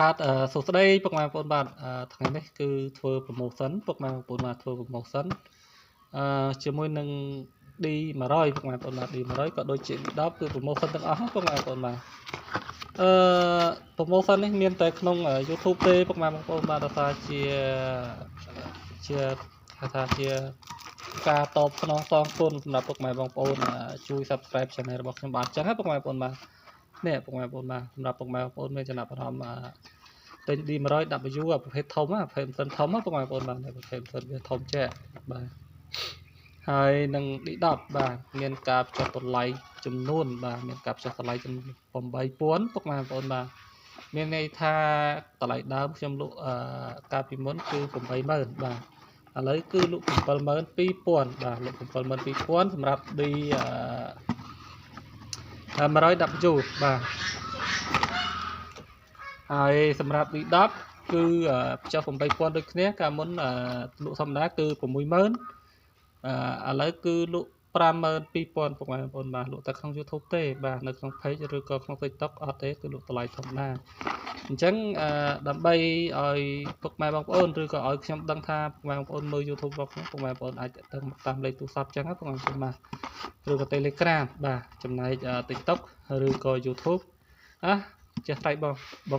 បាទសួស្តីពុកម៉ែបងប្អូនបាទថ្ងៃនេះគឺធ្វើ promotion ពុកម៉ែបងប្អូនបាទធ្វើ promotion ជាមួយនឹង D100 ពុកម៉ែបងប្អូនបាទ D100 ក៏ដូចជា D10 គឺ promotion ទាំងអស់ពុកម៉ែបងប្អូនបាទpromotion នេះមានតែក្នុង YouTube ទេពុកម៉ែបងប្អូនបាទដោយសារជាហៅថាជាការតបស្នងសងគុណសម្រាប់ពុកម៉ែបងប្អូនជួយ subscribe channel របស់ខ្ញុំបាទអញ្ចឹងណាពុកម៉ែបងប្អូនបាទនេះពុកម៉ែបងប្អូនបាទសម្រាប់ពុកម៉ែបងប្អូនមានចំណាប់អារម្មណ៍ទិញ D100W ប្រភេទធំប្រភេទមិនធំពុកម៉ែបងប្អូនបាទប្រភេទវាធំចាក់បាទហើយនឹង D10 បាទមានការផ្ចុះតម្លៃចំនួនបាទមានការផ្ចុះតម្លៃចំនួន 8000 ពុកម៉ែបងប្អូនបាទមានន័យថាតម្លៃដើមខ្ញុំលក់កាលពីមុនគឺ 80000 បាទឥឡូវគឺលក់ 72000 បាទលក់ 72000 សម្រាប់ D 100W បាទហើយសម្រាប់ D10 គឺផ្ចុះ 8000 ដូចគ្នាកាលមុនលក់ធម្មតាគឺ 60000 ឥឡូវគឺលក់ 52000 ពុកម៉ែបងប្អូនបាទលក់តែក្នុង YouTube ទេបាទនៅក្នុង page ឬក៏ក្នុង TikTok អត់ទេគឺលក់តម្លៃធម្មតាអញ្ចឹងដើម្បីឲ្យពុកម៉ែបងប្អូនឬក៏ឲ្យខ្ញុំដឹងថាពុកម៉ែបងប្អូនមើល YouTube របស់ខ្ញុំពុកម៉ែបងប្អូនអាចទៅតាមលេខទូរស័ព្ទអញ្ចឹងណាពុកម៉ែបងប្អូនបាទឬក៏ Telegram បាទចំណែក TikTok ឬក៏ YouTube ចេះថ្លៃបង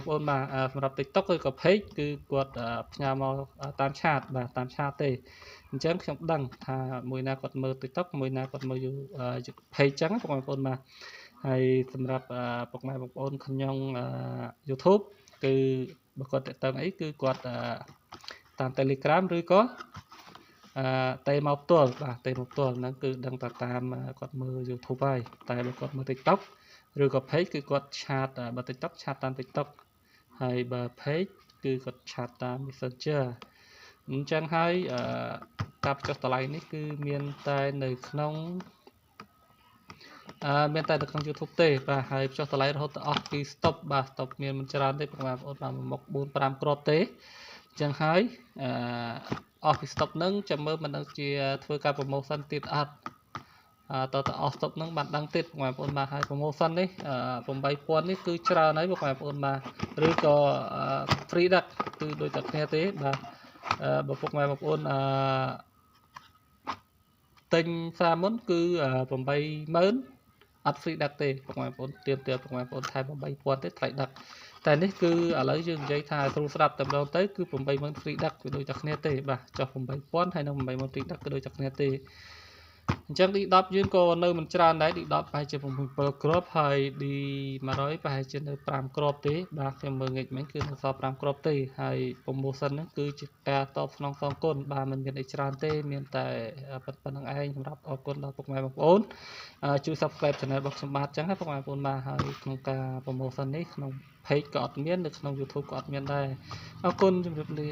ប្អូនបាទសម្រាប់ TikTok ឬក៏ page គឺគាត់ផ្ញើមកតាមឆាតបាទតាមឆាតទេអញ្ចឹងខ្ញុំដឹងថាមួយណាគាត់មើល TikTok មួយណាគាត់មើល page អញ្ចឹងបងប្អូនបាទហើយសម្រាប់ពុកម៉ែបងប្អូនក្នុង YouTube គឺបើគាត់តើអីគឺគាត់តាម Telegram ឬក៏តែមកផ្ទាល់បាទតែមកផ្ទាល់ហ្នឹងគឺដឹងតែតាមគាត់មើល YouTube ហើយតែបើគាត់មើល TikTok ឬក៏ page គឺគាត់ឆាតបើ TikTok ឆាតតាម TikTok ហើយបើ page គឺគាត់ឆាតតាម Messenger អញ្ចឹងហើយការផ្ចុះតម្លៃនេះគឺមានតែនៅក្នុងYouTube ទេបាទហើយផ្ចុះតម្លៃរហូតដល់អស់ពី stop បាទ stop មានមិនច្រើនទេបងប្អូនបាទមុខ 4-5 គ្រាប់ទេអញ្ចឹងហើយអស់ពី stop ហ្នឹងចាំមើលមិនដឹងជាធ្វើការ promotion ទៀតអត់តើអស់ stop ហ្នឹងបានដឹងទៀតបងប្អូនបាទហើយ promotion នេះ 8000 នេះគឺច្រើនហើយបងប្អូនបាទឬក៏ free ដឹកគឺដូចតែគ្នាទេបាទបើពុកម៉ែបងប្អូនទិញសារមុនគឺ80000អត់ free ដឹកទេពុកម៉ែបងប្អូនទៀមពុកម៉ែបងប្អូនថែម 8000 ទេថ្លៃដឹកតែនេះគឺឥឡូវយើងនិយាយថាស្រួលស្រាប់តែម្ដងទៅគឺ 80000 free ដឹកគឺដូចតែគ្នាទេបាទចុះ 8000 ហើយនឹង 80000 free ដឹកគឺដូចតែគ្នាទេអញ្ចឹង D10 យើងក៏នៅមិនច្រើនដែរ D10 ប្រហែលជា7គ្រាប់ហើយ D100 ប្រហែលជានៅ5គ្រាប់ទេបាទខ្ញុំមើលងាកមិញគឺនៅសល់5គ្រាប់ទេហើយ promotion ហ្នឹងគឺជាការតបស្នងសងគុណបាទមិនមានអីច្រើនទេមានតែប៉ុណ្្នឹងឯងសម្រាប់អរគុណដល់ពុកម៉ែបងប្អូនជួយ subscribe channel របស់ខ្ញុំបាទអញ្ចឹងណាពុកម៉ែបងប្អូនបាទហើយក្នុងការ promotion នេះក្នុង page ក៏អត់មាននៅក្នុង YouTube ក៏អត់មានដែរអរគុណជម្រាបលា